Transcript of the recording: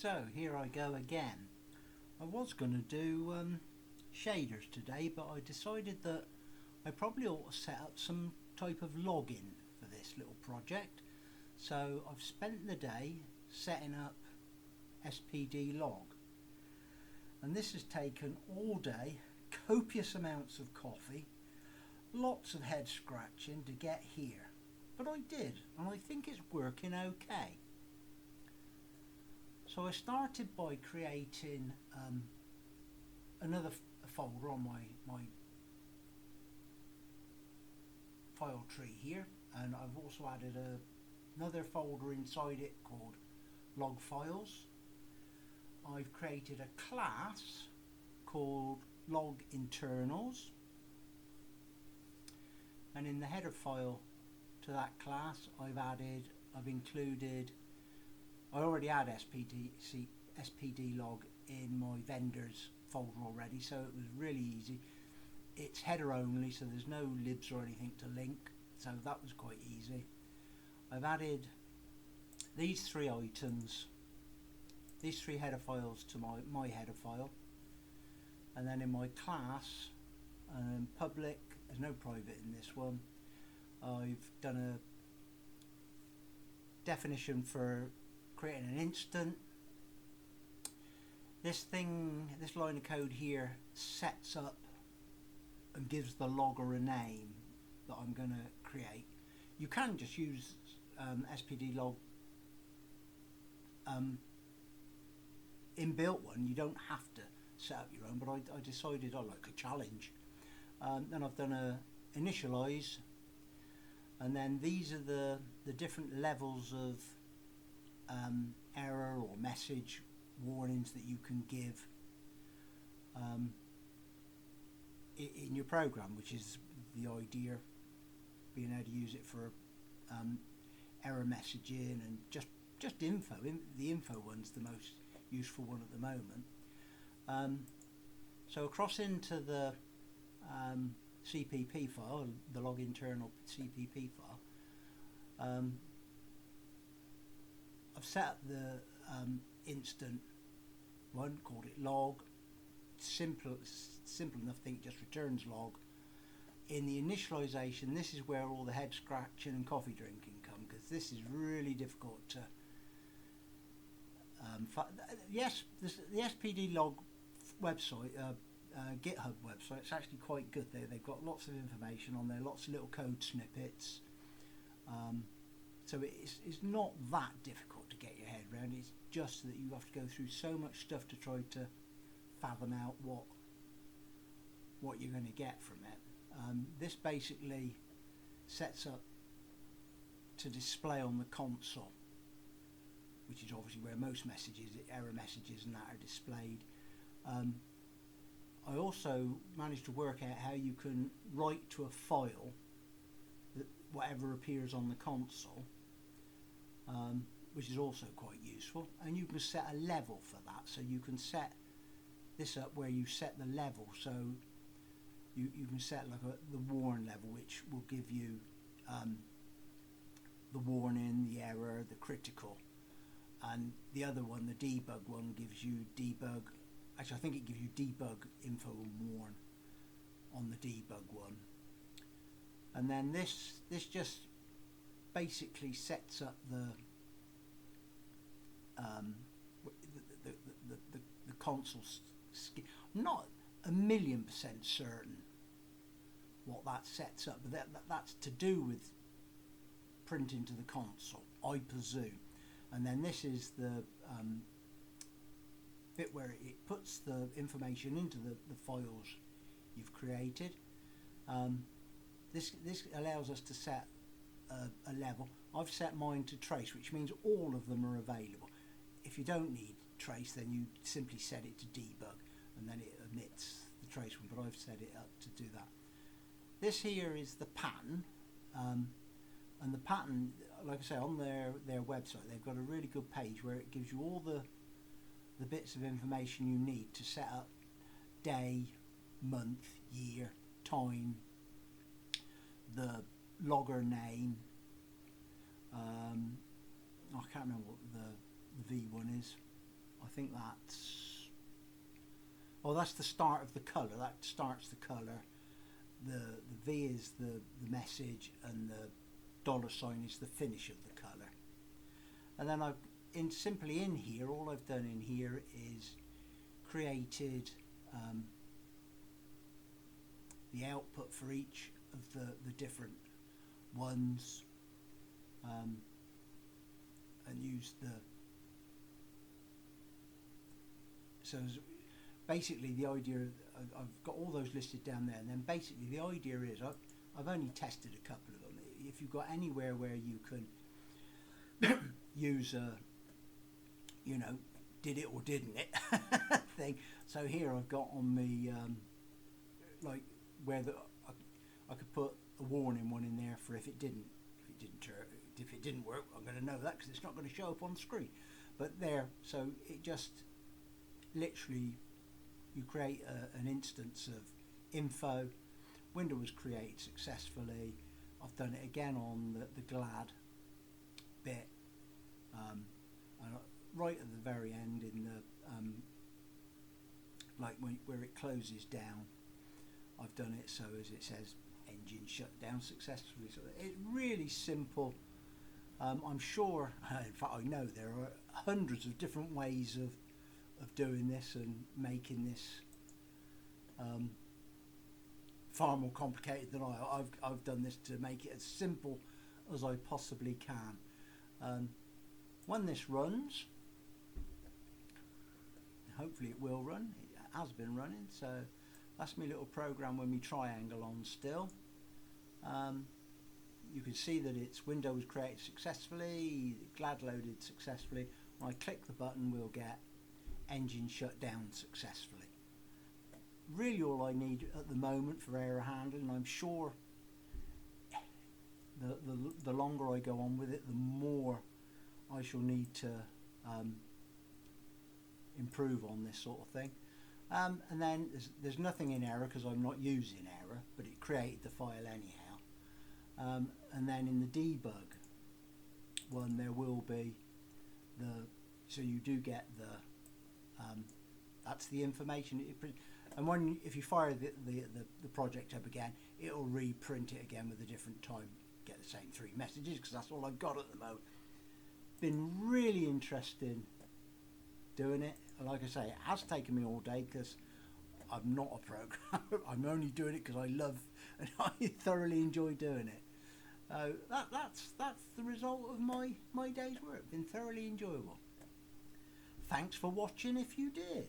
So here I go again. I was going to do shaders today, but I decided that I probably ought to set up some type of login for this little project. So I've spent the day setting up spdlog, and this has taken all day, copious amounts of coffee, lots of head scratching to get here, but I did, and I think it's working okay. So I started by creating another folder on my file tree here, and I've also added another folder inside it called log files. I've created a class called log internals, and in the header file to that class I've included, I already had spdlog in my vendors folder already, so it was really easy. It's header only, so there's no libs or anything to link, so that was quite easy. I've added these three items, these three header files to my header file, and then in my class, public, there's no private in this one, I've done a definition for creating an instant. This line of code here sets up and gives the logger a name that I'm going to create. You can just use spdlog inbuilt one. You don't have to set up your own, but I decided I like a challenge. Then I've done a initialize, and then these are the different levels of error or message warnings that you can give in your program, which is the idea, being able to use it for error messaging and just info. The info one's the most useful one at the moment. So across into the CPP file, the log internal CPP file, I've set up the instant one, called it log. Simple enough, I think it just returns log. In the initialization, this is where all the head scratching and coffee drinking come, because this is really difficult to yes, the spdlog website, GitHub website, it's actually quite good. They've got lots of information on there, lots of little code snippets, so it's not that difficult to get your head around. It's just that you have to go through so much stuff to try to fathom out what you're going to get from it. This basically sets up to display on the console, which is obviously where most messages, error messages and that are displayed. I also managed to work out how you can write to a file that whatever appears on the console, which is also quite useful, and you can set a level for that. So you can set this up where you set the level, so you can set like the warn level, which will give you the warning, the error, the critical, and the other one, the debug one, gives you debug. Actually, I think it gives you debug info and warn on the debug one. And then this just basically sets up the console I'm not 1,000,000% certain what that sets up, but that's to do with printing to the console, I presume. And then this is the bit where it puts the information into the files you've created. This allows us to set a level. I've set mine to trace, which means all of them are available. If you don't need trace, then you simply set it to debug, and then it omits the trace one, but I've set it up to do that. This here is the pattern, and the pattern, like I say, on their website, they've got a really good page where it gives you all the bits of information you need to set up day, month, year, time, the logger name, I can't remember what the V one is, I think that's, oh, that's the start of the colour. That starts the colour. The V is the message, and the $sign is the finish of the colour. And then I've simply in here, all I've done in here is created the output for each of the different ones, and used the, so basically the idea, I've got all those listed down there, and then basically the idea is I've only tested a couple of them. If you've got anywhere where you can use a, you know, did it or didn't it thing. So here I've got on me like where I could put a warning one in there for if it didn't work. I'm going to know that because it's not going to show up on the screen. But there, so it just literally, you create an instance of info. Window was created successfully. I've done it again on the glad bit, and right at the very end in the like where it closes down, I've done it so as it says engine shut down successfully. So it's really simple. I'm sure, in fact I know there are hundreds of different ways of doing this and making this far more complicated than I've done this to make it as simple as I possibly can. When this runs, hopefully it will run, it has been running, so that's my little program with my triangle on still. You can see that its window was created successfully, glad loaded successfully. When I click the button, we'll get engine shut down successfully. Really all I need at the moment for error handling, I'm sure the longer I go on with it, the more I shall need to improve on this sort of thing. And then there's nothing in error because I'm not using error, but it created the file anyhow. And then in the debug one, there will be so you do get that's the information. And if you fire the project up again, it'll reprint it again with a different time. Get the same 3 messages because that's all I've got at the moment. Been really interesting doing it. Like I say, it has taken me all day because I'm not a programmer. I'm only doing it because I love and I thoroughly enjoy doing it. That's the result of my day's work. Been thoroughly enjoyable. Thanks for watching if you did.